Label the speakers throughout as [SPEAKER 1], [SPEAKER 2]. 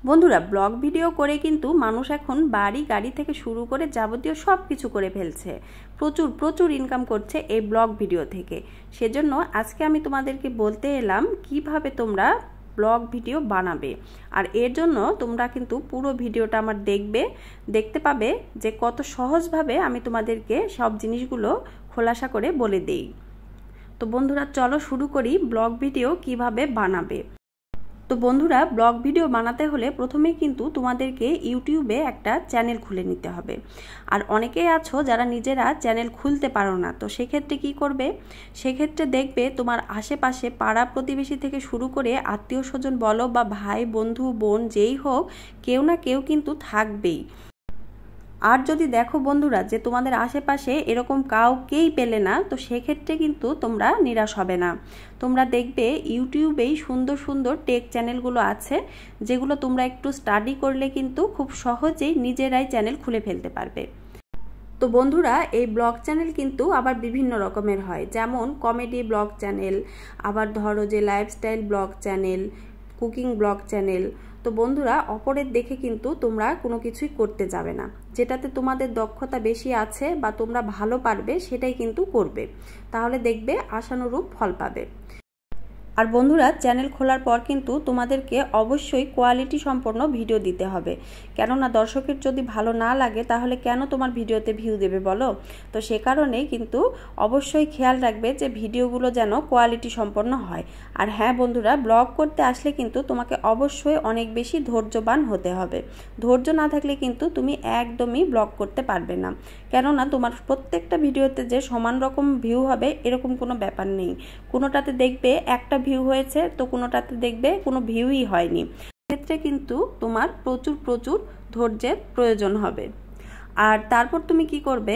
[SPEAKER 1] বন্ধুরা, blog video করে কিন্তু মানুষ এখন বাড়ি গাড়ি থেকে শুরু করে যাবতীয় সব কিছু করে ফেলছে। প্রচুর প্রচুর ইনকাম করছে এই ব্লগ ভিডিও থেকে। সেজন্য আজকে আমি তোমাদেরকে বলতে এলাম কিভাবে তোমরা ব্লগ ভিডিও বানাবে। আর এর জন্য তোমরা কিন্তু পুরো ভিডিওটা আমার দেখতে পাবে যে কত সহজভাবে আমি তোমাদেরকে সব জিনিসগুলো খোলাসা করে বলে দেই। তো বন্ধুরা, চলো শুরু করি ব্লগ ভিডিও কিভাবে বানাবে। তো বন্ধুরা, ব্লগ ভিডিও বানাতে হলে প্রথমেই কিন্তু তোমাদেরকে ইউটিউবে একটা চ্যানেল খুলে নিতে হবে। আর অনেকেই আছো যারা নিজেরা চ্যানেল খুলতে পারো না, তো সেক্ষেত্রে কি করবে? সেক্ষেত্রে দেখবে তোমার আশেপাশে পাড়া প্রতিবেশী থেকে শুরু করে আত্মীয় স্বজন বলো বা ভাই বন্ধু বোন যেই হোক, কেউ না কেউ কিন্তু থাকবেই। আর যদি দেখো বন্ধুরা যে তোমাদের আশেপাশে এরকম কাউকেই পেলে না, তো সেক্ষেত্রে কিন্তু তোমরা নিরাশ হবে না। তোমরা দেখবে ইউটিউবেই সুন্দর সুন্দর টেক চ্যানেলগুলো আছে, যেগুলো তোমরা একটু স্টাডি করলে কিন্তু খুব সহজেই নিজেরাই চ্যানেল খুলে ফেলতে পারবে। তো বন্ধুরা, এই ব্লগ চ্যানেল কিন্তু আবার বিভিন্ন রকমের হয়, যেমন কমেডি ব্লগ চ্যানেল, আবার ধরো যে lifestyle blog channel, cooking blog channel. তো বন্ধুরা, অপরের দেখে কিন্তু তোমরা কোনো কিছুই করতে যাবে না। যেটাতে তোমাদের দক্ষতা বেশি আছে বা তোমরা ভালো পারবে সেটাই কিন্তু করবে, তাহলে দেখবে আশানুরূপ ফল পাবে। আর বন্ধুরা, চ্যানেল খোলার পর কিন্তু তোমাদেরকে অবশ্যই কোয়ালিটি সম্পন্ন ভিডিও দিতে হবে, কেননা দর্শকের যদি ভালো না লাগে তাহলে কেন তোমার ভিডিওতে ভিউ দেবে বলো? তো সে কারণেই কিন্তু অবশ্যই খেয়াল রাখবে যে ভিডিওগুলো যেন কোয়ালিটি সম্পন্ন হয়। আর হ্যাঁ বন্ধুরা, ব্লগ করতে আসলে কিন্তু তোমাকে অবশ্যই অনেক বেশি ধৈর্যবান হতে হবে। ধৈর্য না থাকলে কিন্তু তুমি একদমই ব্লগ করতে পারবে না, কেননা তোমার প্রত্যেকটা ভিডিওতে যে সমান রকম ভিউ হবে এরকম কোনো ব্যাপার নেই। কোনোটাতে দেখবে একটা ভিউ হয়েছে, তো কোনোটাতে দেখবে কোনো ভিউই হয়নি। ক্ষেত্রে কিন্তু তোমার প্রচুর প্রচুর ধৈর্যের প্রয়োজন হবে। আর তারপর তুমি কি করবে?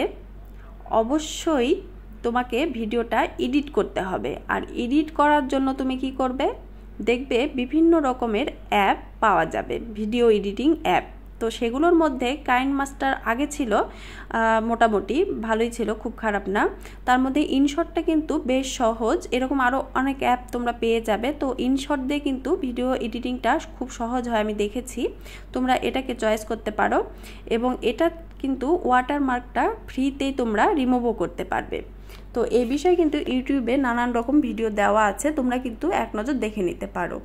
[SPEAKER 1] অবশ্যই তোমাকে ভিডিওটা এডিট করতে হবে। আর এডিট করার জন্য তুমি কি করবে? দেখবে বিভিন্ন রকমের অ্যাপ পাওয়া যাবে, ভিডিও এডিটিং অ্যাপ। তো সেগুলোর মধ্যে কাইনমাস্টার আগে ছিল, মোটামুটি ভালোই ছিল, খুব খারাপ না। তার মধ্যে ইনশটটা কিন্তু বেশ সহজ, এরকম আরও অনেক অ্যাপ তোমরা পেয়ে যাবে। তো ইনশট দিয়ে কিন্তু ভিডিও এডিটিংটা খুব সহজ হয়, আমি দেখেছি। তোমরা এটাকে চয়েস করতে পারো, এবং এটা কিন্তু ওয়াটারমার্কটা ফ্রিতেই তোমরা রিমুভও করতে পারবে। তো এই বিষয়ে কিন্তু ইউটিউবে নানান রকম ভিডিও দেওয়া আছে, তোমরা কিন্তু এক নজর দেখে নিতে পারো।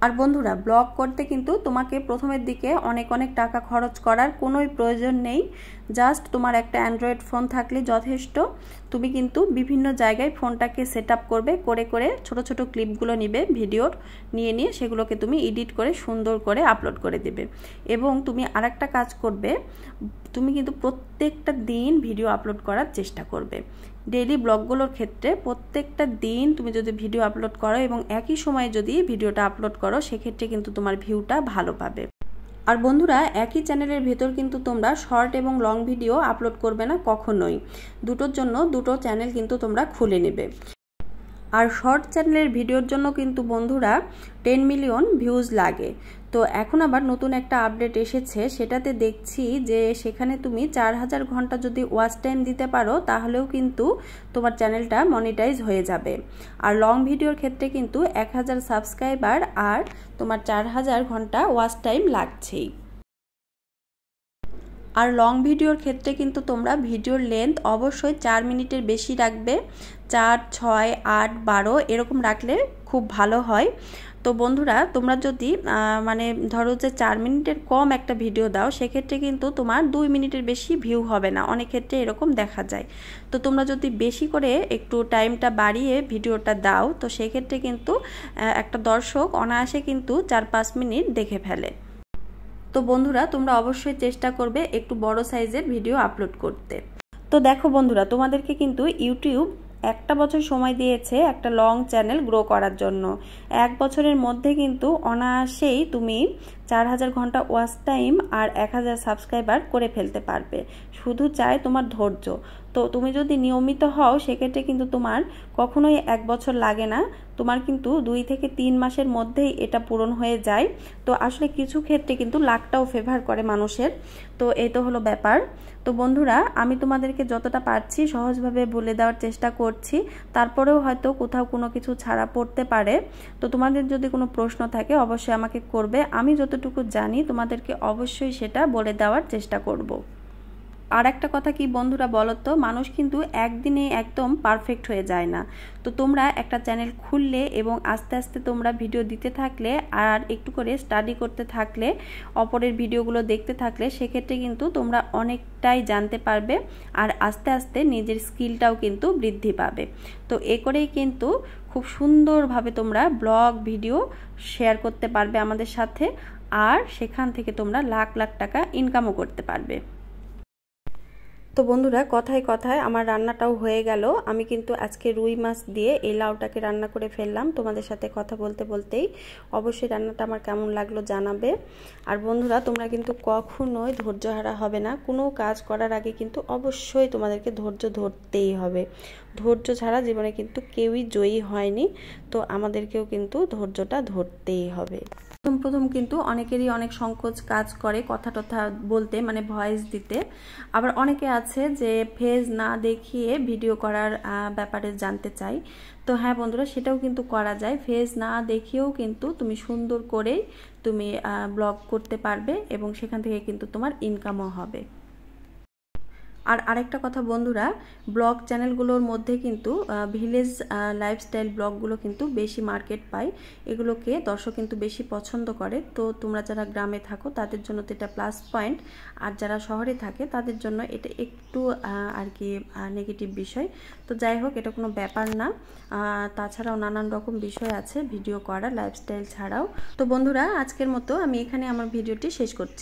[SPEAKER 1] আর বন্ধুরা, ব্লগ করতে কিন্তু তোমাকে প্রথমের দিকে অনেক অনেক টাকা খরচ করার কোনোই প্রয়োজন নেই। জাস্ট তোমার একটা অ্যান্ড্রয়েড ফোন থাকলে যথেষ্ট। তুমি কিন্তু বিভিন্ন জায়গায় ফোনটাকে সেট আপ করবে, করে ছোট ছোট ক্লিপগুলো নিবে ভিডিওর, নিয়ে সেগুলোকে তুমি এডিট করে সুন্দর করে আপলোড করে দেবে। এবং তুমি আরেকটা কাজ করবে, তুমি কিন্তু প্রত্যেকটা দিন ভিডিও আপলোড করার চেষ্টা করবে। ডেইলি ব্লগগুলোর ক্ষেত্রে প্রত্যেকটা দিন তুমি যদি ভিডিও আপলোড করো এবং একই সময়ে যদি ভিডিওটা আপলোড করো, সেক্ষেত্রে কিন্তু তোমার ভিউটা ভালো পাবে। আর বন্ধুরা, একই চ্যানেলের ভেতর কিন্তু তোমরা শর্ট এবং লং ভিডিও আপলোড করবে না কখনোই। দুটোর জন্য দুটো চ্যানেল কিন্তু তোমরা খুলে নেবে। আর শর্ট চ্যানেলের ভিডিওর জন্য কিন্তু বন্ধুরা 10 মিলিয়ন ভিউজ লাগে। তো এখন আবার নতুন একটা আপডেট এসেছে, সেটাতে দেখছি যে সেখানে তুমি 4000 ঘন্টা যদি ওয়াচ টাইম দিতে পারো, তাহলেও কিন্তু তোমার চ্যানেলটা মনিটাইজ হয়ে যাবে। আর লং ভিডিওর ক্ষেত্রে কিন্তু 1000 সাবস্ক্রাইবার আর তোমার 4000 ঘন্টা ওয়াচ টাইম লাগছেই। আর লং ভিডিওর ক্ষেত্রে কিন্তু তোমরা ভিডিওর লেন্থ অবশ্যই 4 মিনিটের বেশি রাখবে। 4, 6, 8, 12 এরকম রাখলে খুব ভালো হয়। তো বন্ধুরা, তোমরা যদি মানে ধরো যে 4 মিনিটের কম একটা ভিডিও দাও, সেক্ষেত্রে কিন্তু তোমার 2 মিনিটের বেশি ভিউ হবে না, অনেক ক্ষেত্রে এরকম দেখা যায়। তো তোমরা যদি বেশি করে একটু টাইমটা বাড়িয়ে ভিডিওটা দাও, তো সেক্ষেত্রে কিন্তু একটা দর্শক অনায়াসে কিন্তু 4-5 মিনিট দেখে ফেলে। তো বন্ধুরা, তোমরা অবশ্যই চেষ্টা করবে একটু বড় সাইজের ভিডিও আপলোড করতে। তো দেখো বন্ধুরা, তোমাদেরকে কিন্তু ইউটিউব 1 বছর সময় দিয়েছে একটা লং চ্যানেল গ্রো করার জন্য। 1 বছরের মধ্যে কিন্তু অনায়াসেই তুমি 4000 ঘন্টা ওয়াচ টাইম আর 1000 সাবস্ক্রাইবার করে ফেলতে পারবে। শুধু চাই তোমার ধৈর্য। তো তুমি যদি নিয়মিত হও, সেক্ষেত্রে কিন্তু তোমার কখনোই 1 বছর লাগে না, তোমার কিন্তু 2 থেকে 3 মাসের মধ্যেই এটা পূরণ হয়ে যায়। তো আসলে কিছু ক্ষেত্রে কিন্তু লাকটাও ফেভার করে মানুষের। তো এই তো হলো ব্যাপার। তো বন্ধুরা, আমি তোমাদেরকে যতটা পারছি সহজভাবে বলে দেওয়ার চেষ্টা করছি, তারপরেও হয়তো কোথাও কোনো কিছু ছাড়া পড়তে পারে। তো তোমাদের যদি কোনো প্রশ্ন থাকে অবশ্যই আমাকে করবে। আমি যতটুকু যতটুকু জানি তোমাদেরকে অবশ্যই সেটা বলে দেওয়ার চেষ্টা করব। আর একটা কথা কি বন্ধুরা বলো তো, মানুষ কিন্তু একদিনে একদম পারফেক্ট হয়ে যায় না। তো তোমরা একটা চ্যানেল খুললে এবং আস্তে আস্তে তোমরা ভিডিও দিতে থাকলে আর একটু করে স্টাডি করতে থাকলে, অপরের ভিডিওগুলো দেখতে থাকলে, সেক্ষেত্রে কিন্তু তোমরা অনেকটাই জানতে পারবে আর আস্তে আস্তে নিজের স্কিলটাও কিন্তু বৃদ্ধি পাবে। তো এ করেই কিন্তু খুব সুন্দরভাবে তোমরা ব্লগ ভিডিও শেয়ার করতে পারবে আমাদের সাথে, আর সেখান থেকে তোমরা লাখ লাখ টাকা ইনকামও করতে পারবে। তো বন্ধুরা কথায় কথায় আমার রান্নাটাও হয়ে গেল। আমি কিন্তু আজকে রুই মাছ দিয়ে এই লাউটাকে রান্না করে ফেললাম তোমাদের সাথে কথা বলতে বলতেই। অবশ্যই রান্নাটা আমার কেমন লাগলো জানাবে। আর বন্ধুরা তোমরা কিন্তু কখনোই ধৈর্যহারা হবে না। কোনো কাজ করার আগে কিন্তু অবশ্যই তোমাদেরকে ধৈর্য ধরতেই হবে। ধৈর্য ছাড়া জীবনে কিন্তু কেউই জয়ী হয়নি। তো আমাদেরকেও কিন্তু ধৈর্যটা ধরতেই হবে। প্রথম কিন্তু অনেকেরই অনেক সংকোচ কাজ করে কথা টথা বলতে, মানে ভয়েস দিতে। আবার অনেকে আছে যে ফেস না দেখিয়ে ভিডিও করার ব্যাপারে জানতে চাই। তো হ্যাঁ বন্ধুরা, সেটাও কিন্তু করা যায়। ফেস না দেখিয়েও কিন্তু তুমি সুন্দর করেই তুমি ব্লগ করতে পারবে এবং সেখান থেকে কিন্তু তোমার ইনকামও হবে। আর আরেকটা কথা বন্ধুরা, ব্লগ চ্যানেলগুলোর মধ্যে কিন্তু ভিলেজ লাইফস্টাইল ব্লগগুলো কিন্তু বেশি মার্কেট পায়। এগুলোকে দর্শক কিন্তু বেশি পছন্দ করে। তো তোমরা যারা গ্রামে থাকো তাদের জন্য তো এটা প্লাস পয়েন্ট, আর যারা শহরে থাকে তাদের জন্য এটা একটু আর কি নেগেটিভ বিষয়। তো যাই হোক, এটা কোনো ব্যাপার না। তাছাড়াও নানান রকম বিষয় আছে ভিডিও করা লাইফস্টাইল ছাড়াও। তো বন্ধুরা আজকের মতো আমি এখানে আমার ভিডিওটি শেষ করছি।